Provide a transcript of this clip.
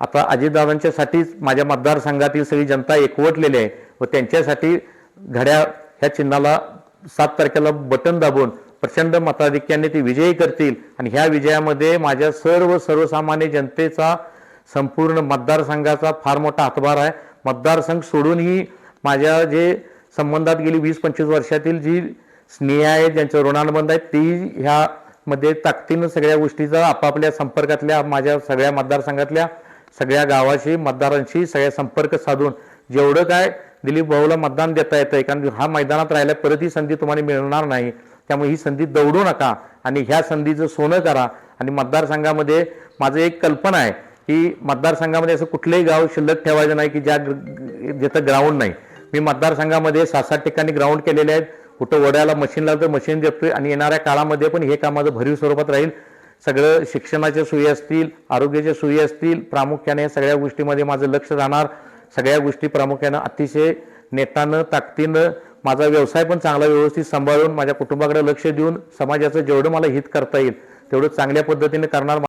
आता अजितदादांच्यासाठीच माझ्या मतदारसंघातील सगळी जनता एकवटलेली आहे व त्यांच्यासाठी घड्याळ ह्या चिन्हाला 7 तारखेला बटन दाबून प्रचंड मताधिक्याने ती विजयी करतील आणि ह्या विजयामध्ये माझ्या सर्वसामान्य जनतेचा संपूर्ण मतदारसंघाचा फार मोठा हातभार आहे। मतदारसंघ सोडूनही माझ्या जे संबंधात गेली 20-25 वर्षातील जी स्नेह आहे, ज्यांचं ऋणानुबंध आहेत, तेही ह्यामध्ये ताकदीनं सगळ्या गोष्टीचा आपापल्या संपर्कातल्या माझ्या सगळ्या मतदारसंघातल्या सगळ्या गावाशी मतदारांशी सगळ्या संपर्क साधून जेवढं काय दिलीप भाऊला मतदान देता येतं आहे, कारण हा मैदानात राहिला परत ही संधी तुम्हाला मिळणार नाही, त्यामुळे ही संधी दौडू नका आणि ह्या संधीचं सोनं करा। आणि मतदारसंघामध्ये माझं एक कल्पना आहे की मतदारसंघामध्ये असं कुठलंही गाव शिल्लक ठेवायचं नाही की जिथं ग्राउंड नाही। मी मतदारसंघामध्ये 7-8 ठिकाणी ग्राउंड केलेले आहेत, कुठं वड्याला मशीन लागतं मशीन देतोय आणि येणाऱ्या काळामध्ये पण हे काम माझं भरीव स्वरूपात राहील। सगळं शिक्षणाच्या सोयी असतील, आरोग्याच्या सोयी असतील, प्रामुख्याने सगळ्या गोष्टीमध्ये माझं लक्ष राहणार। सगळ्या गोष्टी प्रामुख्यानं अतिशय नेटानं ताकदीनं माझा व्यवसाय पण चांगला व्यवस्थित सांभाळून माझ्या कुटुंबाकडे लक्ष देऊन समाजाचं जेवढं मला हित करता येईल तेवढं चांगल्या पद्धतीने करणार।